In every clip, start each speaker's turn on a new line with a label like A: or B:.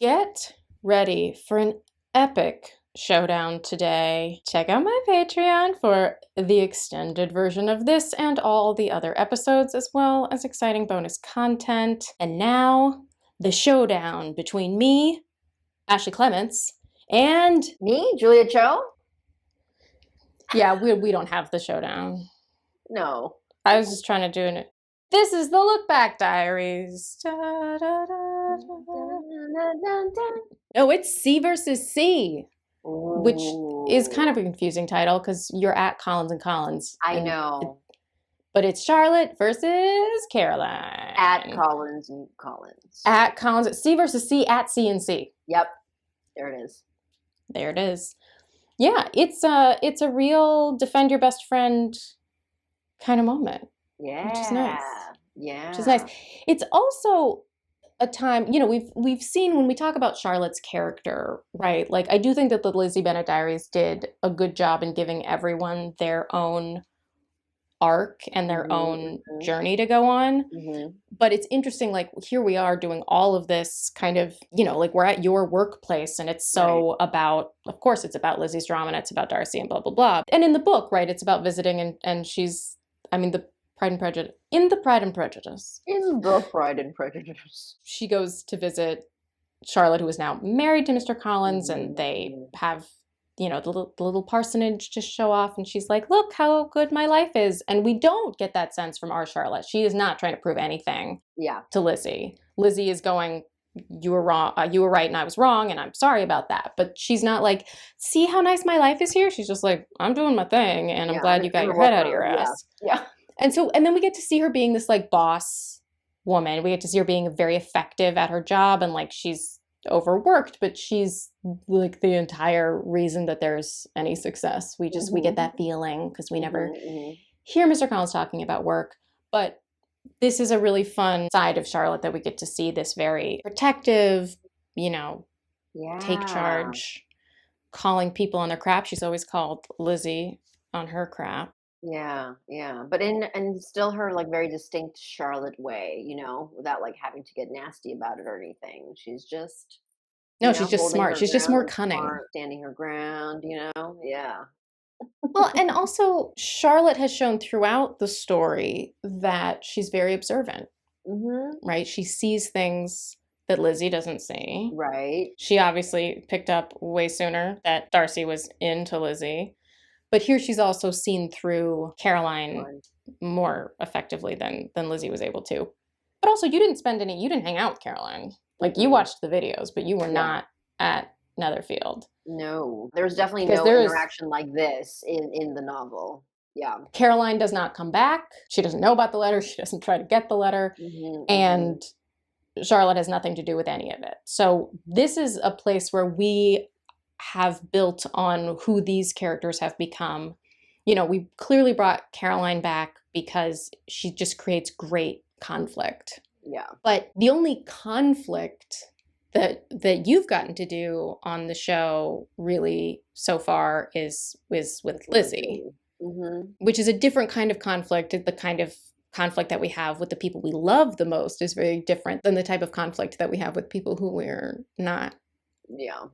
A: Get ready for an epic showdown today. Check out my Patreon for the extended version of this and all the other episodes, as well as exciting bonus content. And now, the showdown between me, Ashley Clements, and
B: me, Julia Cho?
A: Yeah, we don't have the showdown.
B: No.
A: I was just trying to do it. This is the Look Back Diaries. Da, da, da, da. No, it's C versus C, which is kind of a confusing title because you're at Collins and Collins.
B: I know.
A: But it's Charlotte versus Caroline.
B: At Collins and Collins.
A: At Collins. C versus C at C and C.
B: Yep. There it is.
A: There it is. Yeah, it's a real defend your best friend kind of moment.
B: Yeah.
A: Which is nice.
B: Yeah.
A: Which is nice. It's also a time, we've seen when we talk about Charlotte's character, right? Like, I do think that the Lizzie Bennet Diaries did a good job in giving everyone their own arc and their own journey to go on. But it's interesting, like, here we are doing all of this kind of, like, we're at your workplace and it's so about, of course, it's about Lizzie's drama and it's about Darcy and blah, blah, blah. And in the book, right, it's about visiting and she's, the Pride and Prejudice. In the Pride and Prejudice. She goes to visit Charlotte, who is now married to Mr. Collins, and they have, the little parsonage to show off. And she's like, look how good my life is. And we don't get that sense from our Charlotte. She is not trying to prove anything to Lizzie. Lizzie is going, you were wrong. You were right and I was wrong. And I'm sorry about that. But she's not like, see how nice my life is here. She's just like, I'm doing my thing. And I'm glad you got your head out of your ass.
B: Yeah.
A: And then we get to see her being this like boss woman. We get to see her being very effective at her job and like she's overworked, but she's like the entire reason that there's any success. We get that feeling because we never hear Mr. Collins talking about work. But this is a really fun side of Charlotte that we get to see, this very protective, take charge, calling people on their crap. She's always called Lizzie on her crap.
B: Yeah. But in still her like very distinct Charlotte way, without like having to get nasty about it or anything. She's just
A: she's just smart. She's just more cunning.
B: Standing her ground, Yeah.
A: Well, and also Charlotte has shown throughout the story that she's very observant. Right? She sees things that Lizzie doesn't see.
B: Right.
A: She obviously picked up way sooner that Darcy was into Lizzie. But here she's also seen through Caroline more effectively than Lizzie was able to. But also, you didn't hang out with Caroline. Like, you watched the videos, but you were not at Netherfield.
B: No. There's definitely no interaction like this in the novel. Yeah.
A: Caroline does not come back. She doesn't know about the letter. She doesn't try to get the letter. And Charlotte has nothing to do with any of it. So this is a place where we have built on who these characters have become. We clearly brought Caroline back because she just creates great conflict.
B: Yeah.
A: But the only conflict that you've gotten to do on the show really so far is with Lizzie, which is a different kind of conflict. The kind of conflict that we have with the people we love the most is very different than the type of conflict that we have with people who we're not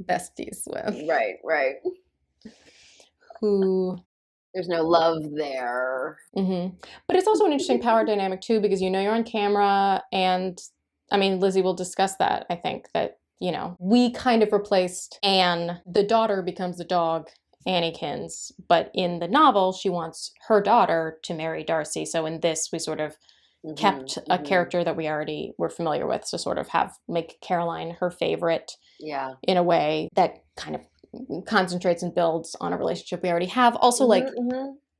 A: besties with.
B: Right.
A: Who
B: there's no love there.
A: But it's also an interesting power dynamic too, because you're on camera, and Lizzie will discuss that. I think that we kind of replaced Anne. The daughter becomes the dog, Annykins, but in the novel she wants her daughter to marry Darcy. So in this we sort of kept a character that we already were familiar with to sort of make Caroline her favorite.
B: Yeah.
A: In a way that kind of concentrates and builds on a relationship we already have. Also,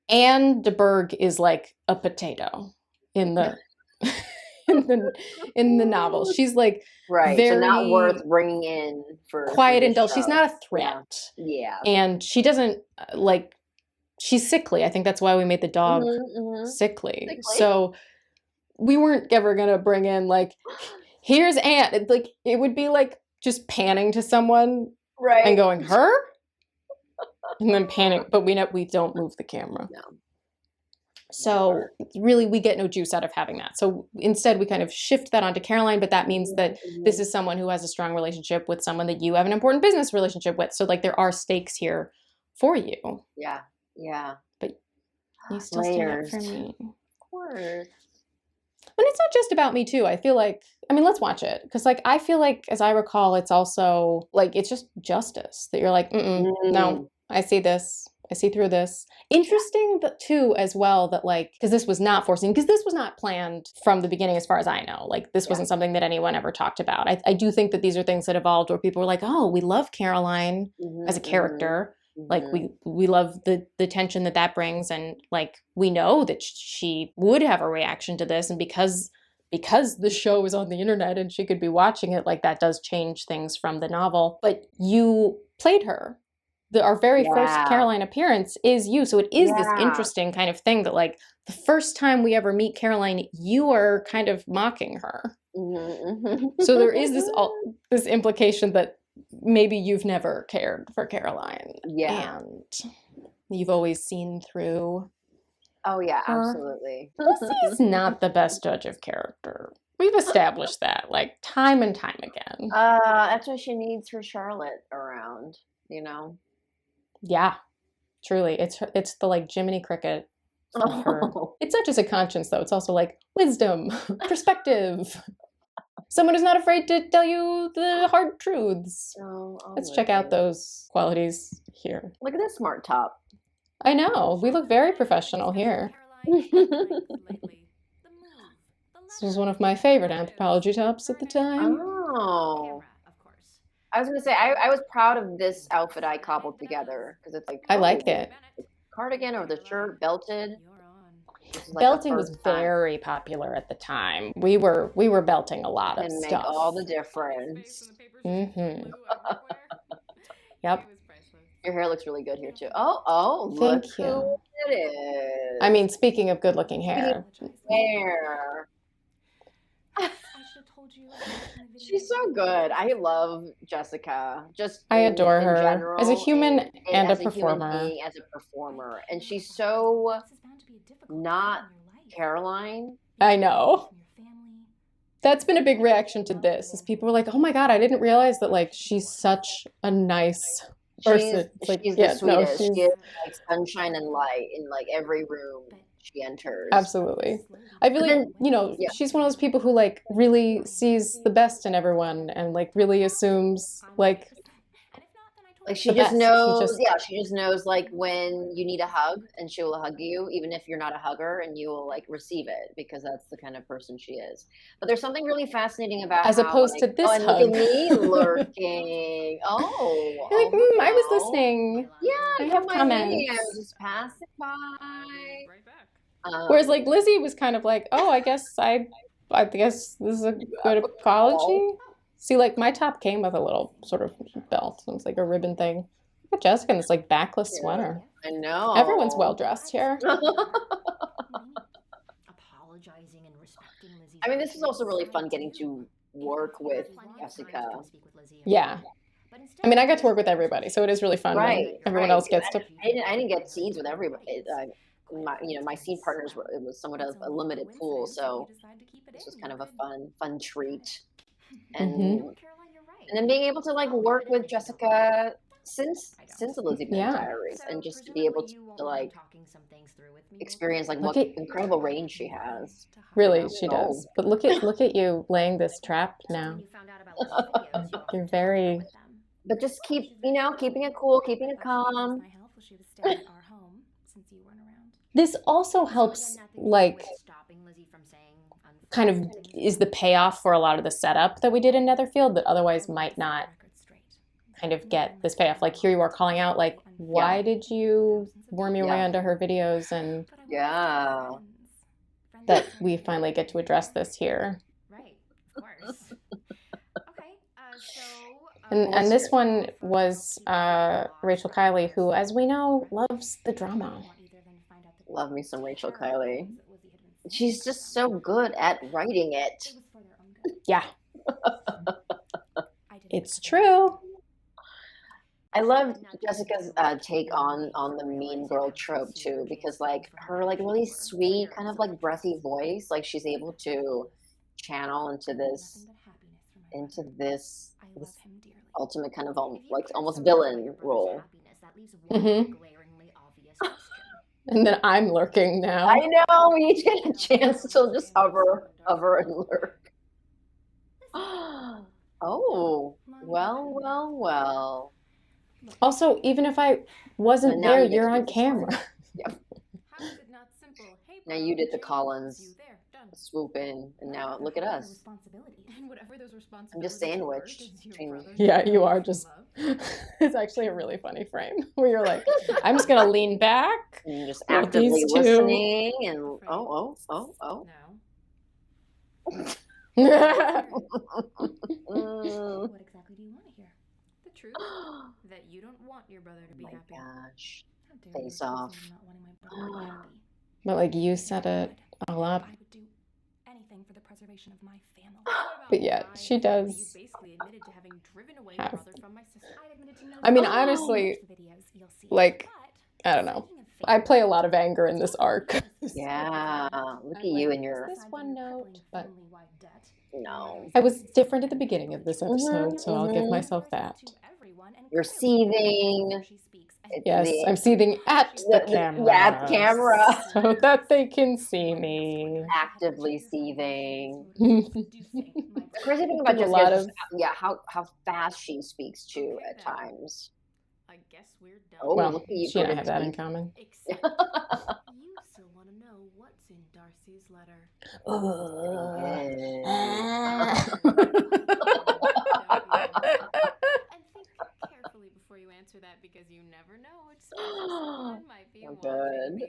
A: Anne de Bourgh is like a potato in the in the novel. She's like very,
B: so not worth bringing in for
A: quiet and dull. She's not a threat.
B: Yeah.
A: And she doesn't she's sickly. I think that's why we made the dog sickly. So we weren't ever gonna bring in here's Anne. It would be just panning to someone and going, her? And then panning, but we don't move the camera.
B: No.
A: So
B: Never.
A: really, we get no juice out of having that. So instead, we kind of shift that onto Caroline, but that means that this
B: Mhm.
A: is someone who has a strong relationship with someone that you have an important business relationship with. So like there are stakes here for you,
B: Yeah. Yeah.
A: but you still stand up
B: Layers.
A: for me.
B: Of course.
A: And it's not just about me too. I feel like, I mean, let's watch it because like I feel like, as I recall, it's also like it's just justice that you're like, no,
B: Mm.
A: I see this, I see through this. Interesting that too, as well, that like because this was not foreseen, because this was not planned from the beginning, as far as I know. Like this
B: Yeah.
A: wasn't something that anyone ever talked about. I do think that these are things that evolved where people were like, oh, we love Caroline as a
B: Mhm. Mhm.
A: character, like
B: Mhm.
A: we love the tension that that brings, and like we know that she would have a reaction to this, and because the show is on the internet and she could be watching it, like that does change things from the novel. But you played her. Our very first
B: Yeah.
A: Caroline appearance is you, so it is this
B: Yeah.
A: interesting kind of thing that like the first time we ever meet Caroline, you are kind of mocking her.
B: Mhm. Mhm.
A: So there is this implication that maybe you've never cared for Caroline
B: Yeah.
A: and you've always seen through
B: Oh yeah,
A: her.
B: absolutely.
A: Lucy's not the best judge of character. We've established that like time and time again.
B: That's why she needs her Charlotte around, you know?
A: Yeah, truly. It's the like Jiminy Cricket of her.
B: Oh,
A: It's not just a conscience though, it's also like wisdom, perspective. Someone who's not afraid to tell you the hard truths.
B: oh,
A: Let's check out
B: Lizzie.
A: those qualities here.
B: Look at this smart top.
A: I know, we look very professional here. This was one of my favorite anthropology tops at the time.
B: Oh. I was gonna say I was proud of this outfit I cobbled together because it's like,
A: I like
B: oh,
A: it.
B: cardigan or the shirt belted. This is like a
A: Belting was
B: first time.
A: very popular at the time. We were belting a lot of
B: Can make
A: stuff.
B: all the difference.
A: Mm-hmm. Yep.
B: Your hair looks really good here too. Oh, look
A: Thank
B: who
A: you.
B: it
A: I
B: is.
A: mean, speaking of good-looking
B: Pretty
A: hair,
B: hair. She's so good. I love Jessica, just
A: I adore
B: in
A: her as a
B: general,
A: human
B: and
A: and a
B: as a human
A: performer.
B: being, as a performer. And she's so not Caroline.
A: I know. That's been a big reaction to this, is people were like, "Oh my God, I didn't realize that like she's such a nice
B: She's
A: person." It's like,
B: she's the
A: yeah, no,
B: sweetest. She
A: she's
B: is like sunshine and light in like every room she enters.
A: absolutely. I feel
B: But
A: like,
B: then, yeah,
A: she's one of those people who like really sees the best in everyone and like really assumes like
B: like she
A: the
B: just
A: best. She
B: knows,
A: just
B: yeah, she just knows like when you need a hug and she will hug you, even if you're not a hugger, and you will like receive it because that's the kind of person she is. But there's something really fascinating about
A: as
B: how
A: opposed
B: like,
A: to
B: oh,
A: this
B: and look at
A: hug.
B: me
A: You're
B: lurking. Oh,
A: like, I was
B: hello.
A: listening. I
B: Yeah, come
A: have
B: by me. I was
A: comments.
B: just passing by.
A: Whereas like
B: Um,
A: Lizzie was kind of like, oh, I guess this is a
B: you
A: good
B: have a call.
A: apology. See, like my top came with a little sort of belt. So it's like a ribbon thing. Look at Jessica in this like backless
B: Yeah,
A: sweater.
B: I
A: Everyone's
B: know.
A: well dressed here.
B: I mean, this is also really fun getting to work with Jessica.
A: Yeah. I mean, I got to work with everybody, so it is really fun when
B: Right,
A: everyone
B: right.
A: else gets to.
B: I didn't get scenes with everybody. My scene partners were, it was somewhat of a limited pool, so this was kind of a fun treat.
A: Hmm.
B: And then being able to like work with Jessica since the Lizzie Bennet
A: Yeah.
B: Diaries, and just to be able to like experience like
A: Look
B: what
A: at
B: incredible range she has.
A: really, she
B: Oh,
A: does. But look at you laying this trap now. You're very.
B: but just keeping it cool, keeping it calm.
A: This also helps, like, kind of is the payoff for a lot of the setup that we did in Netherfield that otherwise might not kind of get this payoff. Like here you are calling out, like,
B: Yeah,
A: why did you worm your way
B: yeah,
A: onto her videos, and
B: yeah.
A: that we finally get to address this here. And
B: What's
A: this
B: your
A: one was Rachel Kiley, who, as we know, loves the drama.
B: love me some Rachel Kiley? She's just so good at writing it.
A: Yeah, it's true.
B: I love Jessica's take on the mean girl trope too, because like her like really sweet, kind of like breathy voice, like she's able to channel into this ultimate kind of like almost villain role.
A: Hmm. And then I'm lurking
B: I
A: now.
B: know we each get a chance to just hover and lurk. Oh, well.
A: Also, even if I
B: And
A: wasn't
B: now
A: there,
B: you get
A: you're
B: to do
A: on
B: this part.
A: camera.
B: Yep. Now you did the Collins swoop in, and now look at us. I'm just sandwiched between.
A: Yeah, you are just. It's actually a really funny frame where you're like, I'm just gonna lean back
B: And just
A: while these
B: actively
A: two.
B: listening and oh. Mm. Oh my gosh. Face off.
A: But like you set it all up. But yeah, she does have. I mean, honestly, like, I don't know. I play a lot of anger in this arc.
B: Yeah. Look at you and your
A: This one note, but
B: no.
A: I was different at the beginning of this
B: Hmm
A: episode, so I'll give
B: hmm
A: myself that.
B: You're seething. It's
A: Yes, I'm seething at the
B: yeah,
A: camera
B: camera.
A: so that they can see me.
B: Actively seething.
A: Do
B: The crazy thing
A: a
B: about Jessica is
A: lot
B: just
A: of.
B: yeah, how fast she speaks too at times. Oh,
A: Well,
B: look at you,
A: she and I have that in
B: Prudence.
A: common.
B: So good.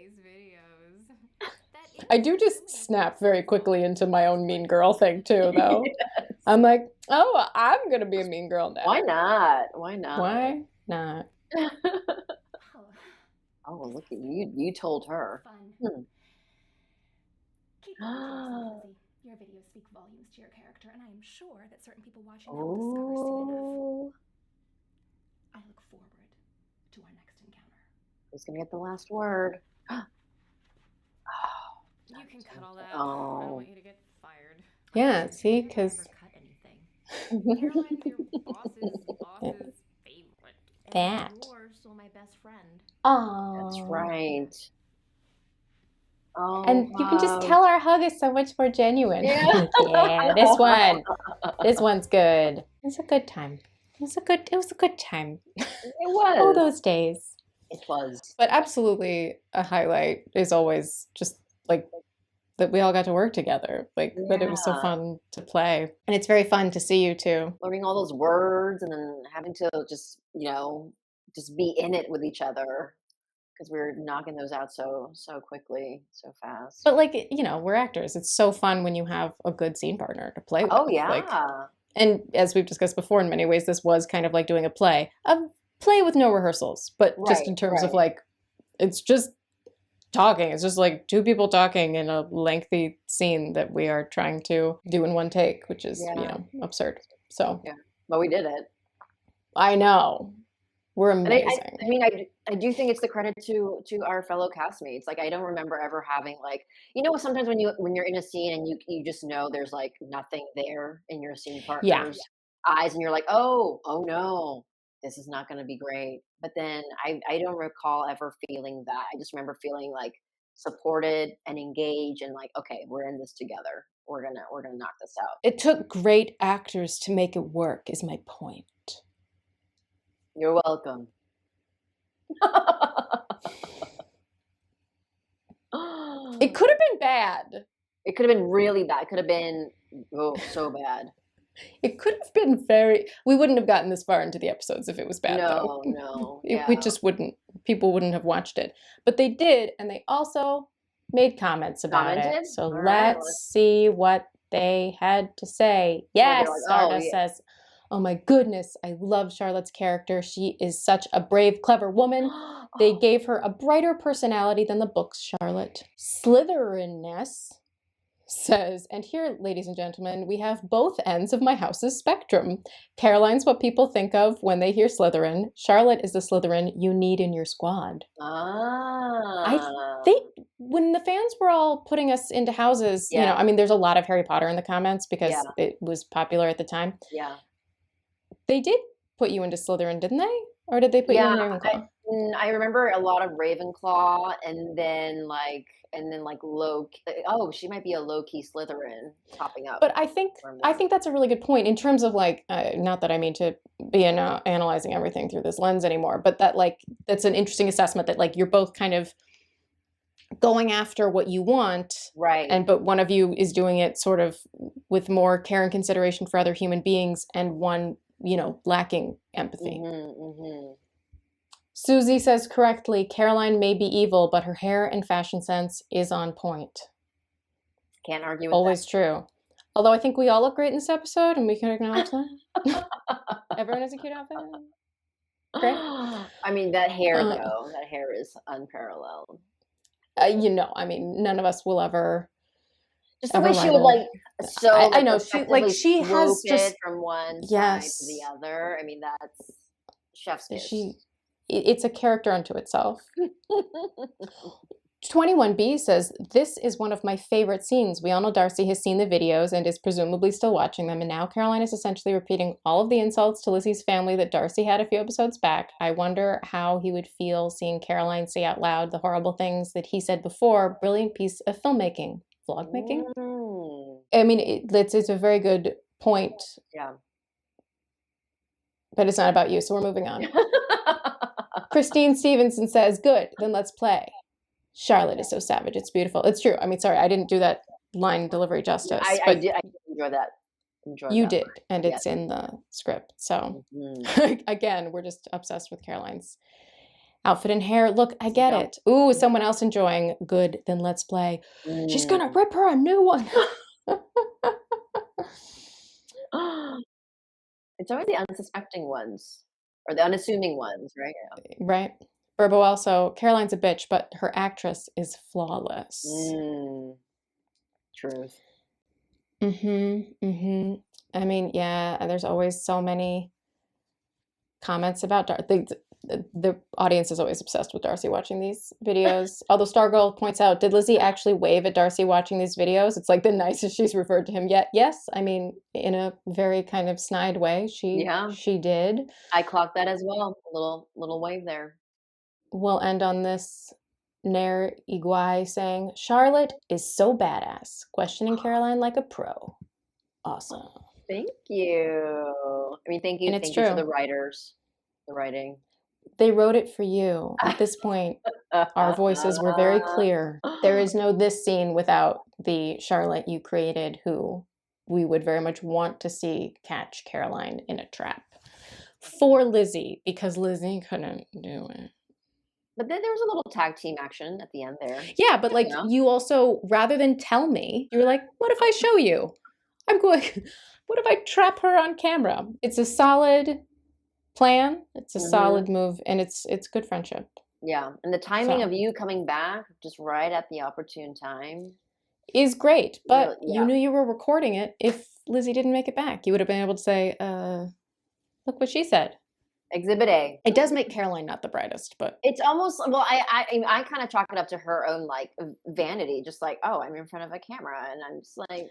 A: I do just snap very quickly into my own mean girl thing too, though. I'm like, oh, I'm gonna be a mean girl now.
B: Why not? Why not?
A: Why not?
B: Oh, look at you. You told her. Hmm. Oh, who's gonna get the last word? Oh.
A: Yeah, see, because that.
B: That's
A: Oh.
B: right. Oh,
A: And you can just
B: wow.
A: tell our hug is so much more genuine.
B: Yeah.
A: Yeah, this one's good. It was a good time. It was a good time.
B: It
A: Oh,
B: was.
A: those days.
B: It was.
A: But absolutely a highlight is always just like that we all got to work together. Like that it was so
B: Yeah.
A: fun to play. And it's very fun to see you too.
B: Learning all those words and then having to just, just be in it with each other because we were knocking those out so quickly, so fast.
A: But like, we're actors. It's so fun when you have a good scene partner to play with.
B: Oh
A: Like,
B: yeah.
A: and as we've discussed before, in many ways, this was kind of like doing a play with no rehearsals, but just
B: Right,
A: in terms of
B: right.
A: like, it's just talking. It's just like two people talking in a lengthy scene that we are trying to do in one take, which is,
B: Yeah.
A: absurd. So
B: Yeah. But we did it.
A: I know we're
B: And
A: amazing.
B: I mean, I do think it's the credit to our fellow castmates. Like, I don't remember ever having like, sometimes when you're in a scene and you just know there's like nothing there in your scene
A: Yeah.
B: partner's eyes, and you're like, oh no, this is not going to be great. But then I don't recall ever feeling that. I just remember feeling like supported and engaged, and like, okay, we're in this together. We're gonna knock this out.
A: It took great actors to make it work, is my point.
B: You're welcome.
A: It could have been bad.
B: It could have been really bad. It could have been so bad.
A: It could have been we wouldn't have gotten this far into the episodes if it was bad, though.
B: No.
A: We
B: Yeah.
A: just wouldn't, people wouldn't have watched it. But they did, and they also made comments about it.
B: Commented?
A: So
B: All right,
A: let's see what they had to say.
B: they're
A: Yes,
B: like,
A: Stardust
B: yeah.
A: says, oh my goodness, I love Charlotte's character. She is such a brave, clever woman. They gave her a brighter personality than the book's Charlotte. Slytherinness. says, and here, ladies and gentlemen, we have both ends of my house's spectrum. Caroline's what people think of when they hear Slytherin. Charlotte is the Slytherin you need in your squad. I
B: Ah,
A: think when the fans were all putting us into houses,
B: yeah,
A: I mean, there's a lot of Harry Potter in the comments
B: yeah,
A: because it was popular at the time.
B: yeah.
A: They did put you into Slytherin, didn't they? Or did they put you
B: Yeah,
A: in Ravenclaw?
B: I remember a lot of Ravenclaw, and then like oh, she might be a low key Slytherin popping up
A: But I think
B: from
A: I
B: them.
A: think that's a really good point in terms of like, not that I mean to be analyzing everything through this lens anymore, but that like that's an interesting assessment that like you're both kind of going after what you want,
B: Right.
A: and but one of you is doing it sort of with more care and consideration for other human beings, and one lacking empathy.
B: Mhm.
A: Susie says correctly, Caroline may be evil, but her hair and fashion sense is on point.
B: Can't argue with
A: Always true. Although I think we all look great in this episode, and we can acknowledge that. Everyone has a cute outfit. Great.
B: that. I mean, that hair
A: Uh,
B: though, that hair is unparalleled.
A: I mean, none of us will ever
B: Just the
A: ever
B: way she would
A: rival.
B: like so
A: I
B: like
A: know
B: effectively
A: she
B: swoop
A: has
B: it
A: just
B: from one side to the
A: yes.
B: other. I mean, that's chef's kiss.
A: She it's a character unto itself. 21B says, this is one of my favorite scenes. We all know Darcy has seen the videos and is presumably still watching them, and now Caroline is essentially repeating all of the insults to Lizzie's family that Darcy had a few episodes back. I wonder how he would feel seeing Caroline say out loud the horrible things that he said before. Brilliant piece of filmmaking. Vlog making?
B: Mm.
A: I mean, it's a very good point,
B: Yeah.
A: but it's not about you, so we're moving on. Christine Stevenson says, good, then let's play. Charlotte is so savage. It's beautiful. It's true. I mean, sorry, I didn't do that line delivery justice,
B: I
A: but
B: did enjoy that. Enjoyed
A: you
B: that
A: did,
B: part.
A: and
B: Yes.
A: it's in the script. So
B: Mhm.
A: again, we're just obsessed with Caroline's outfit and hair. Look, I get
B: Yeah.
A: it. Ooh, someone else enjoying. Good, then let's play. She's gonna
B: Mm.
A: rip her a new one.
B: It's always the unsuspecting ones or the unassuming ones, right?
A: Right? Burbo also, Caroline's a bitch, but her actress is flawless.
B: Mm. Truth.
A: I mean, yeah, there's always so many comments about Darcy. The audience is always obsessed with Darcy watching these videos. Although Stargirl points out, did Lizzie actually wave at Darcy watching these videos? It's like the nicest she's referred to him yet. Yes, I mean, in a very kind of snide way,
B: Yeah,
A: she did.
B: I clocked that as well. A little wave there.
A: We'll end on this. Nair Iguai saying, Charlotte is so badass, questioning Caroline like a pro. Awesome.
B: Thank you. I mean,
A: And it's
B: thank you to
A: true.
B: the writers, the writing.
A: They wrote it for you. At this point, our voices were very clear. There is no this scene without the Charlotte you created, who we would very much want to see catch Caroline in a trap. For Lizzie, because Lizzie couldn't do it.
B: But then there was a little tag team action at the end there.
A: Yeah, but like
B: Yeah.
A: you also, rather than tell me, you were like, what if I show you? I'm going, what if I trap her on camera? It's a solid plan. It's a
B: Mhm.
A: solid move, and it's good friendship.
B: Yeah, and the timing
A: So
B: of you coming back just right at the opportune time.
A: is great,
B: Really,
A: but you
B: yeah.
A: knew you were recording it. If Lizzie didn't make it back, you would have been able to say, look what she said.
B: Exhibit A.
A: It does make Caroline not the brightest, but
B: It's almost well, I kind of chalk it up to her own like vanity, just like, oh, I'm in front of a camera, and I'm just like,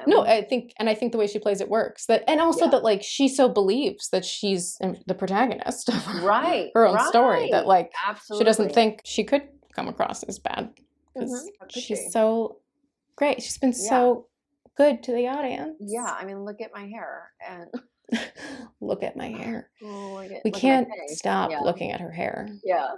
A: no, I think the way she plays it works. That, and also
B: yeah,
A: that like she so believes that she's the protagonist of
B: right,
A: her own story, that
B: right,
A: like she doesn't
B: absolutely.
A: think she could come across as bad because
B: How could
A: she's
B: she?
A: so great. She's been
B: Yeah,
A: so good to the
B: yeah.
A: audience.
B: I mean, look at my hair, and
A: Look at my hair.
B: oh,
A: We
B: look at my
A: can't
B: face.
A: stop
B: Yeah,
A: looking at her hair.
B: yeah.